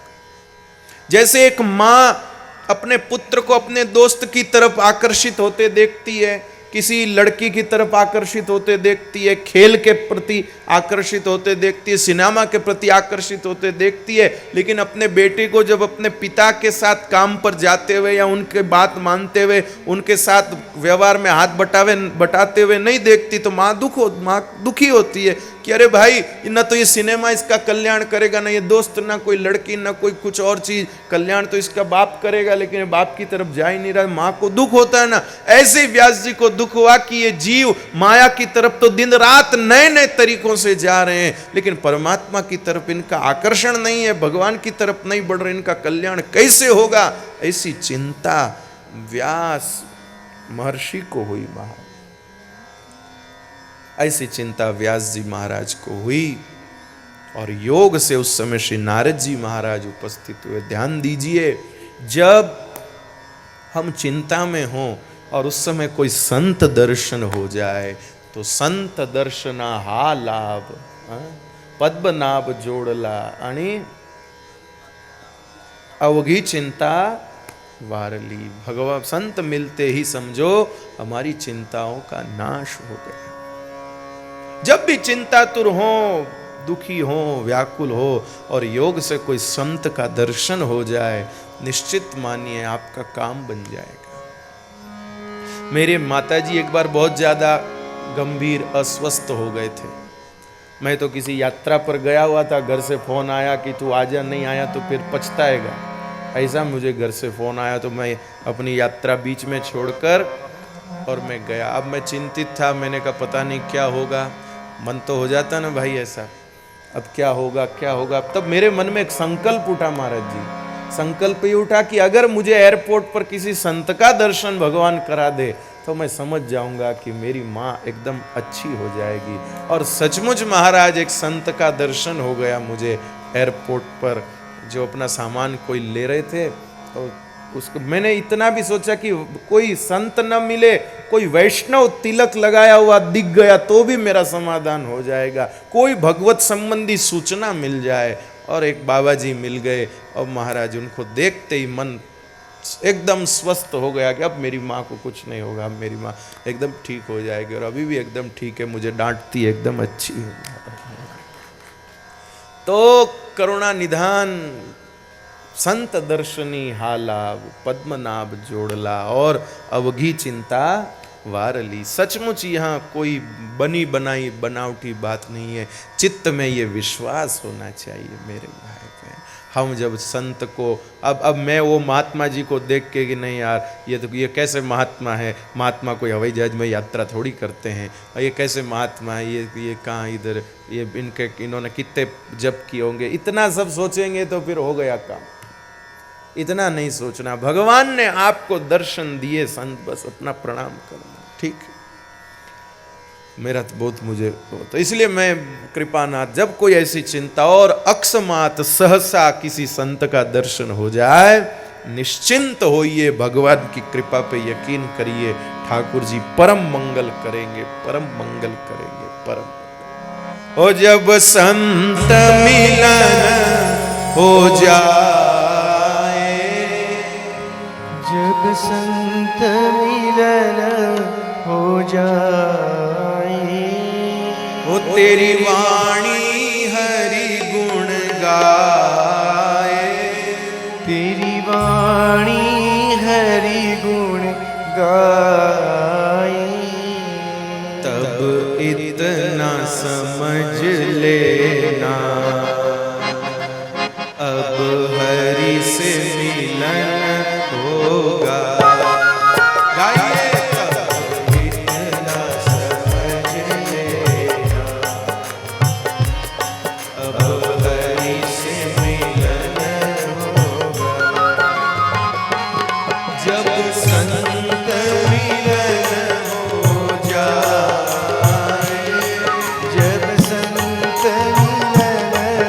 जैसे एक माँ अपने पुत्र को अपने दोस्त की तरफ आकर्षित होते देखती है, किसी लड़की की तरफ आकर्षित होते देखती है, खेल के प्रति आकर्षित होते देखती है, सिनेमा के प्रति आकर्षित होते देखती है, लेकिन अपने बेटे को जब अपने पिता के साथ काम पर जाते हुए या उनके बात मानते हुए, उनके साथ व्यवहार में हाथ बटाते हुए नहीं देखती, तो माँ दुखी होती है कि अरे भाई, न तो ये सिनेमा इसका कल्याण करेगा, ना ये दोस्त, ना कोई लड़की, ना कोई कुछ और चीज, कल्याण तो इसका बाप करेगा, लेकिन बाप की तरफ जा ही नहीं रहा। माँ को दुख होता है ना। ऐसे ही व्यास जी को दुख हुआ कि ये जीव माया की तरफ तो दिन रात नए नए तरीकों से जा रहे हैं, लेकिन परमात्मा की तरफ इनका आकर्षण नहीं है, भगवान की तरफ नहीं बढ़ रहे, इनका कल्याण कैसे होगा? ऐसी चिंता व्यास महर्षि को हुई। ऐसी चिंता व्यास जी महाराज को हुई, और योग से उस समय श्री नारद जी महाराज उपस्थित हुए। ध्यान दीजिए, जब हम चिंता में हों और उस समय कोई संत दर्शन हो जाए, तो संत दर्शना हा लाभ, पद्मनाभ जोड़ला आणि अवघी चिंता वारली। भगवान संत मिलते ही समझो हमारी चिंताओं का नाश हो गया। जब भी चिंतातुर हो, दुखी हो, व्याकुल हो और योग से कोई संत का दर्शन हो जाए, निश्चित मानिए आपका काम बन जाएगा। मेरे माताजी एक बार बहुत ज्यादा गंभीर अस्वस्थ हो गए थे। मैं तो किसी यात्रा पर गया हुआ था, घर से फोन आया कि तू आजा, नहीं आया तो फिर पछताएगा। ऐसा मुझे घर से फोन आया तो मैं अपनी यात्रा बीच में छोड़कर और मैं गया। अब मैं चिंतित था, मैंने कहा पता नहीं क्या होगा। मन तो हो जाता ना भाई ऐसा, अब क्या होगा क्या होगा। तब मेरे मन में एक संकल्प उठा महाराज जी, संकल्प ये उठा कि अगर मुझे एयरपोर्ट पर किसी संत का दर्शन भगवान करा दे तो मैं समझ जाऊंगा कि मेरी माँ एकदम अच्छी हो जाएगी। और सचमुच महाराज एक संत का दर्शन हो गया मुझे एयरपोर्ट पर, जो अपना सामान कोई ले रहे थे। तो उसको मैंने इतना भी सोचा कि कोई संत न मिले, कोई वैष्णव तिलक लगाया हुआ दिख गया तो भी मेरा समाधान हो जाएगा, कोई भगवत संबंधी सूचना मिल जाए। और एक बाबा जी मिल गए और महाराज उनको देखते ही मन एकदम स्वस्थ हो गया कि अब मेरी माँ को कुछ नहीं होगा, अब मेरी माँ एकदम ठीक हो जाएगी। और अभी भी एकदम ठीक है, मुझे डांटती है, एकदम अच्छी है। तो करुणा निधान संत दर्शनी हालाव, पद्मनाभ जोड़ला और अवघी चिंता वारली। सचमुच यहाँ कोई बनी बनाई बनावटी बात नहीं है, चित्त में ये विश्वास होना चाहिए मेरे भाई बहन। हम जब संत को अब मैं वो महात्मा जी को देख के कि नहीं यार ये कैसे महात्मा है, महात्मा कोई हवाई जहाज में यात्रा थोड़ी करते हैं, ये कैसे महात्मा है, ये कहाँ इधर, ये इन्होंने कितने जप किए होंगे, इतना सब सोचेंगे तो फिर हो गया काम। इतना नहीं सोचना, भगवान ने आपको दर्शन दिए संत, बस अपना प्रणाम करना, ठीक है। मेरा तो बहुत मुझे तो इसलिए मैं कृपानाथ, जब कोई ऐसी चिंता और अकस्मात सहसा किसी संत का दर्शन हो जाए, निश्चिंत होइए, भगवान की कृपा पे यकीन करिए, ठाकुर जी परम मंगल करेंगे, परम मंगल करेंगे, परम मंगल। ओ जब संत मिलन हो जाए, जब संत मिलन हो जाए, वो तेरी वाणी हरि गुण गाए, तेरी वाणी हरि गुण गाए, तब इतना समझ लेना अब हरि से मिलन होगा। गाइए, तब इतना समझ लेना अब हरि से मिलन होगा। जब संत मिलन हो जाए, जब संत मिलन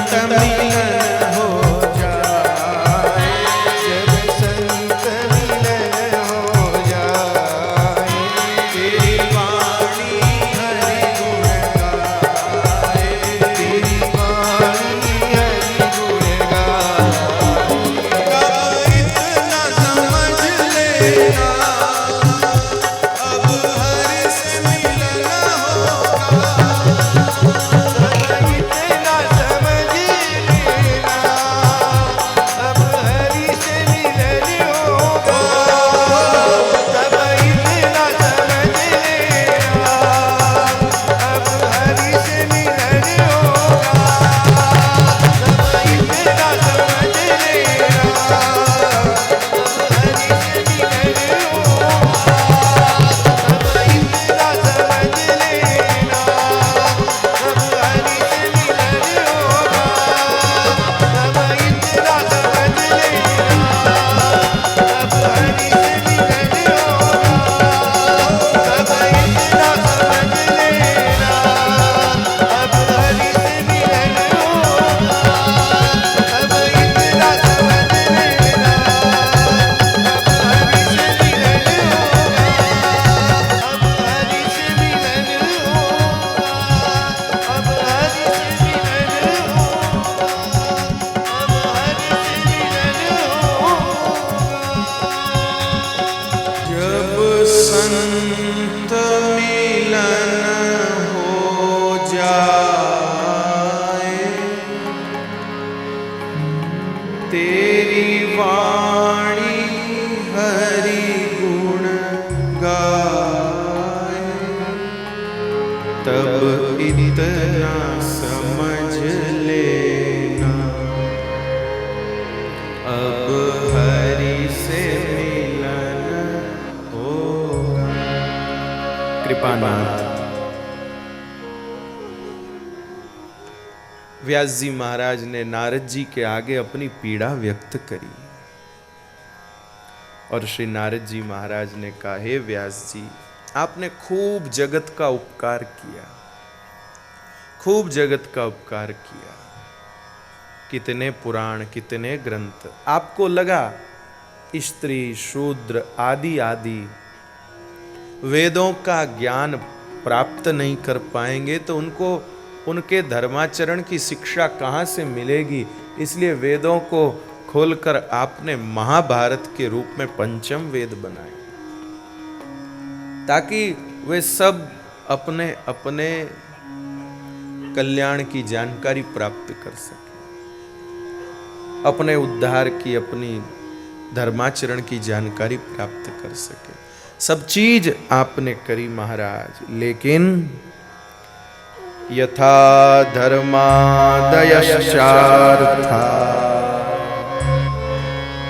संत मिलन हो जाए, जब संत मिलन हो जाए, तेरी वाणी हरि गुण गाए, तेरी वाणी हरि गुण गाए। कब इतना समझ लेना, अब हरि से मिलन होगा। तब इतना समझ लेना, अब हरि से मिलन होगा। तब इतना समझ लेना, अब हरि से मिलन होगा। तब इतना समझ लेना, अब हरि से मिलन होगा। तब इतना समझ लेना, अब हरि से मिलन होगा। तब इतना समझ लेना, अब हरि से मिलन होगा। तब इतना समझ लेना, अब हरि से मिलन होगा। तब इतना समझ लेना, अब हरि से मिलन होगा। अब हरि से मिलन होगा। अब हरि से मिलन होगा। अब हरि से मिलन होगा। जब संत मिलन हो जाए, तेरी वाणी हरि गुण गाए, तब इतना समझ लेना, अब हरि से मिलन होगा। कृपानाथ व्यास जी महाराज ने नारद जी के आगे अपनी पीड़ा व्यक्त करी और श्री नारद जी महाराज ने कहा, हे व्यास जी, आपने खूब जगत का उपकार किया, खूब जगत का उपकार किया। कितने पुराण, कितने ग्रंथ, आपको लगा स्त्री शूद्र आदि आदि वेदों का ज्ञान प्राप्त नहीं कर पाएंगे तो उनको उनके धर्माचरण की शिक्षा कहाँ से मिलेगी। इसलिए वेदों को खोलकर आपने महाभारत के रूप में पंचम वेद बनाए, ताकि वे सब अपने अपने कल्याण की जानकारी प्राप्त कर सके, अपने उद्धार की, अपनी धर्माचरण की जानकारी प्राप्त कर सके। सब चीज आपने करी महाराज, लेकिन यथा धर्मादयश्चार्था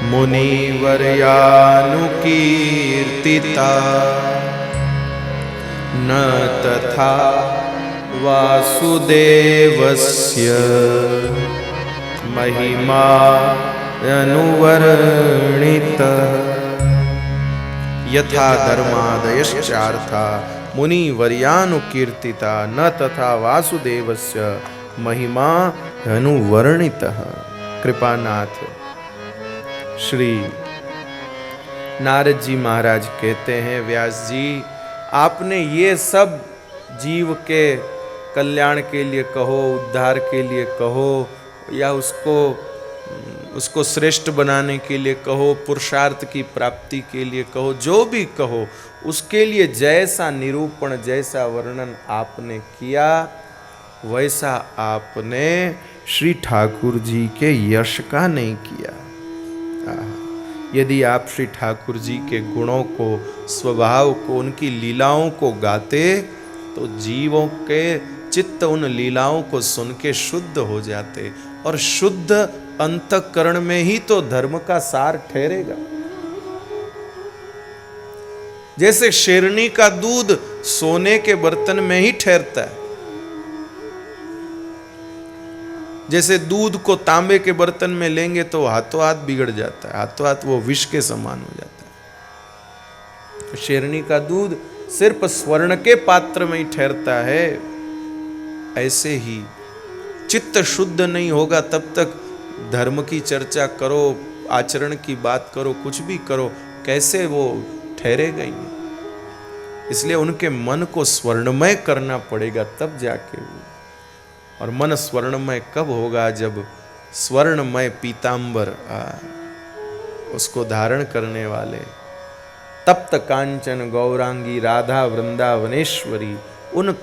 मुनिवर्यानुकीर्तिता न तथा वासुदेवस्य महिमा अनुवर्णितः। यथा धर्मादयश्चार्था मुनिवर्यानुकीर्तिता न तथा वासुदेवस्य महिमा अनुवर्णितः। कृपानाथ श्री नारद जी महाराज कहते हैं, व्यास जी, आपने ये सब जीव के कल्याण के लिए कहो, उद्धार के लिए कहो, या उसको श्रेष्ठ बनाने के लिए कहो, पुरुषार्थ की प्राप्ति के लिए कहो, जो भी कहो, उसके लिए जैसा निरूपण, जैसा वर्णन आपने किया, वैसा आपने श्री ठाकुर जी के यश का नहीं किया। यदि आप श्री ठाकुर जी के गुणों को, स्वभाव को, उनकी लीलाओं को गाते तो जीवों के चित्त उन लीलाओं को सुन के शुद्ध हो जाते, और शुद्ध अंतःकरण में ही तो धर्म का सार ठहरेगा। जैसे शेरनी का दूध सोने के बर्तन में ही ठहरता है, जैसे दूध को तांबे के बर्तन में लेंगे तो हाथों हाथ बिगड़ जाता है, हाथों हाथ वो विष के समान हो जाता है। तो शेरनी का दूध सिर्फ स्वर्ण के पात्र में ही ठहरता है। ऐसे ही चित्त शुद्ध नहीं होगा तब तक धर्म की चर्चा करो, आचरण की बात करो, कुछ भी करो, कैसे वो ठहरेगा ही नहीं। इसलिए उनके मन को स्वर्णमय करना पड़ेगा तब जाके वो, और मन स्वर्णमय कब होगा? जब स्वर्णमय पीतांबर उसको धारण करने वाले तप्त कांचन गौरांगी राधा वृंदावनेश्वरी, उन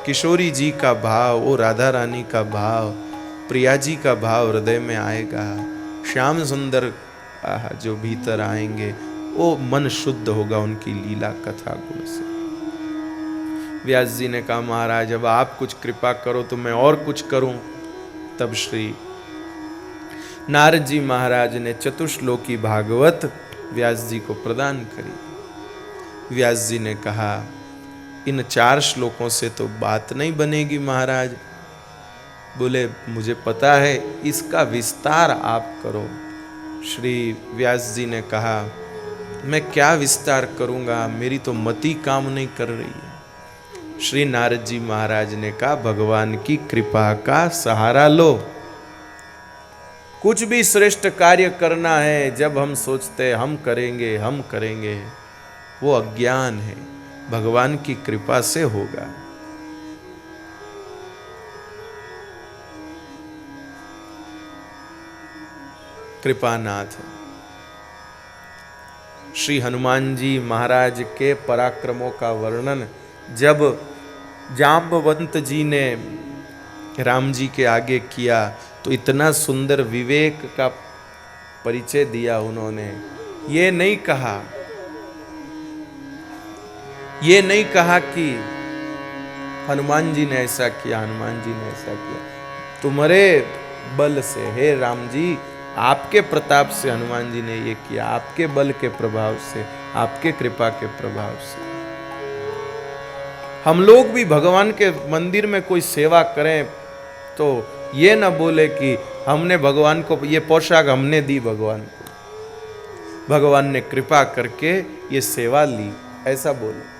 किशोरी जी का भाव, वो राधा रानी का भाव, प्रिया जी का भाव हृदय में आएगा। श्याम सुंदर जो भीतर आएंगे, वो मन शुद्ध होगा उनकी लीला कथा गुण से। व्यास जी ने कहा महाराज अब आप कुछ कृपा करो तो मैं और कुछ करूं। तब श्री नारद जी महाराज ने चतुश्लोकी भागवत व्यास जी को प्रदान करी। व्यास जी ने कहा इन 4 श्लोकों से तो बात नहीं बनेगी महाराज। बोले मुझे पता है, इसका विस्तार आप करो। श्री व्यास जी ने कहा मैं क्या विस्तार करूंगा, मेरी तो मति काम नहीं कर रही है। श्री नारद जी महाराज ने कहा भगवान की कृपा का सहारा लो। कुछ भी श्रेष्ठ कार्य करना है, जब हम सोचते हैं हम करेंगे, वो अज्ञान है। भगवान की कृपा से होगा। कृपानाथ श्री हनुमान जी महाराज के पराक्रमों का वर्णन जब जाम्बवंत जी ने राम जी के आगे किया तो इतना सुंदर विवेक का परिचय दिया उन्होंने। ये नहीं कहा कि हनुमान जी ने ऐसा किया, तुम्हारे बल से, हे राम जी आपके प्रताप से हनुमान जी ने ये किया, आपके बल के प्रभाव से, आपके कृपा के प्रभाव से। हम लोग भी भगवान के मंदिर में कोई सेवा करें तो ये ना बोले कि हमने भगवान को ये पोशाक हमने दी, भगवान ने कृपा करके ये सेवा ली, ऐसा बोले।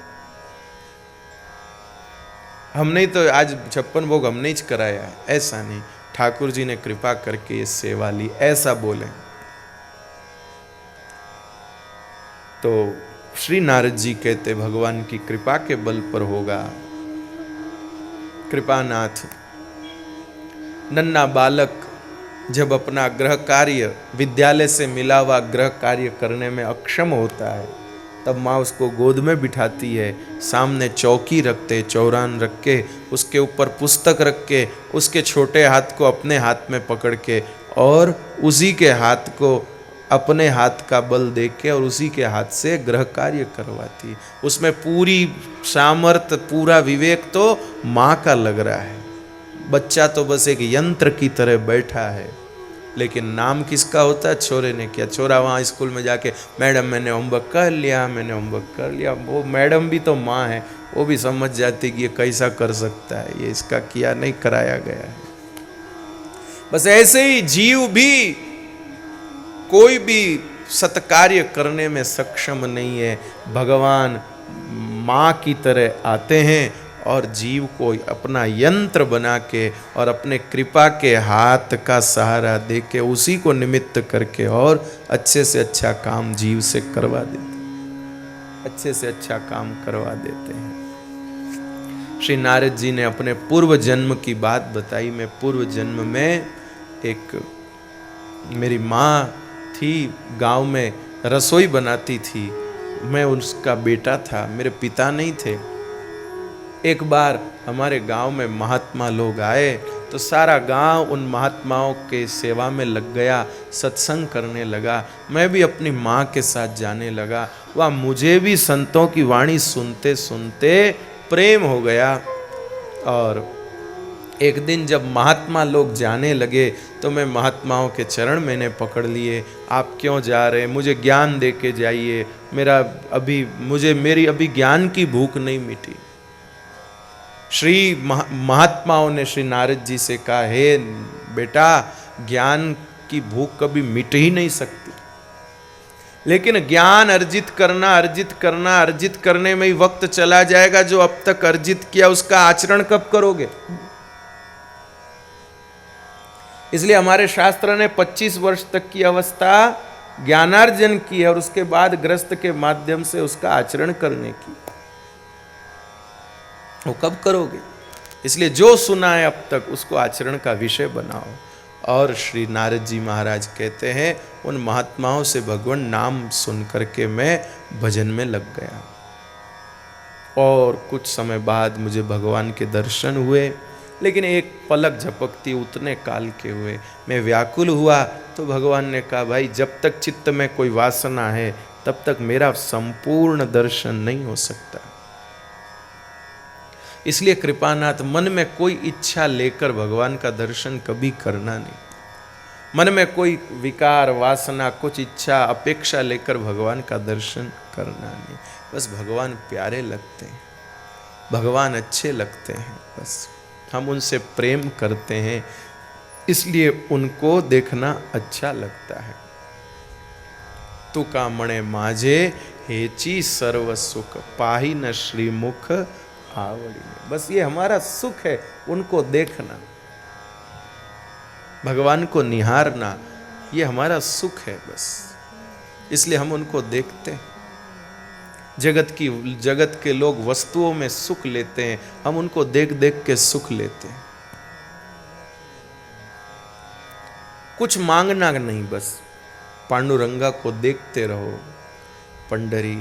हमने तो आज 56 भोग हमने ही कराया है, ऐसा नहीं। ठाकुर जी ने कृपा करके ये सेवा ली, ऐसा बोले। तो श्री नारद जी कहते भगवान की कृपा के बल पर होगा। कृपानाथ नन्ना बालक जब अपना गृह कार्य, विद्यालय से मिला हुआ गृह कार्य करने में अक्षम होता है, तब माँ उसको गोद में बिठाती है, सामने चौकी रखते, चौरान रख के, उसके ऊपर पुस्तक रख के, उसके छोटे हाथ को अपने हाथ में पकड़ के और उसी के हाथ को अपने हाथ का बल दे के और उसी के हाथ से गृह कार्य करवाती। उसमें पूरी सामर्थ्य, पूरा विवेक तो माँ का लग रहा है। बच्चा तो बस एक यंत्र की तरह बैठा है, लेकिन नाम किसका होता है? छोरे ने किया। छोरा वहाँ स्कूल में जाके मैडम मैंने होमवर्क कर लिया। वो मैडम भी तो माँ है, वो भी समझ जाती कि ये कैसा कर सकता है, ये इसका किया नहीं, कराया गया है। बस ऐसे ही जीव भी कोई भी सत्कार्य करने में सक्षम नहीं है। भगवान माँ की तरह आते हैं और जीव को अपना यंत्र बना के और अपने कृपा के हाथ का सहारा दे के उसी को निमित्त करके और अच्छे से अच्छा काम जीव से करवा देते हैं। श्री नारद जी ने अपने पूर्व जन्म की बात बताई। मैं पूर्व जन्म में मेरी माँ थी, गांव में रसोई बनाती थी, मैं उसका बेटा था, मेरे पिता नहीं थे। एक बार हमारे गांव में महात्मा लोग आए तो सारा गांव उन महात्माओं के सेवा में लग गया, सत्संग करने लगा। मैं भी अपनी माँ के साथ जाने लगा। वह मुझे भी संतों की वाणी सुनते सुनते प्रेम हो गया। और एक दिन जब महात्मा लोग जाने लगे तो मैं महात्माओं के चरण मैंने पकड़ लिए। आप क्यों जा रहे हैं? मुझे ज्ञान दे के जाइए, मेरी अभी ज्ञान की भूख नहीं मिटी। श्री महात्माओं ने श्री नारद जी से कहा, हे बेटा, ज्ञान की भूख कभी मिट ही नहीं सकती, लेकिन ज्ञान अर्जित करने में ही वक्त चला जाएगा। जो अब तक अर्जित किया उसका आचरण कब करोगे? इसलिए हमारे शास्त्र ने 25 वर्ष तक की अवस्था ज्ञानार्जन की है और उसके बाद ग्रस्त के माध्यम से उसका आचरण करने की। वो कब करोगे? इसलिए जो सुना है अब तक उसको आचरण का विषय बनाओ। और श्री नारद जी महाराज कहते हैं उन महात्माओं से भगवान नाम सुन करके मैं भजन में लग गया और कुछ समय बाद मुझे भगवान के दर्शन हुए, लेकिन एक पलक झपकती उतने काल के हुए। मैं व्याकुल हुआ तो भगवान ने कहा भाई जब तक चित्त में कोई वासना है तब तक मेरा संपूर्ण दर्शन नहीं हो सकता। इसलिए कृपानाथ मन में कोई इच्छा लेकर भगवान का दर्शन कभी करना नहीं। मन में कोई विकार वासना कुछ इच्छा अपेक्षा लेकर भगवान का दर्शन करना नहीं। बस भगवान प्यारे लगते हैं, भगवान अच्छे लगते हैं, बस हम उनसे प्रेम करते हैं इसलिए उनको देखना अच्छा लगता है। तू का मणे माझे हेची सर्व सुख पाही न श्रीमुख आवड़ी। बस ये हमारा सुख है, उनको देखना, भगवान को निहारना, ये हमारा सुख है बस। इसलिए हम उनको देखते हैं। जगत के लोग वस्तुओं में सुख लेते हैं, हम उनको देख देख के सुख लेते हैं। कुछ मांगना नहीं, बस पांडुरंगा को देखते रहो। पंडरी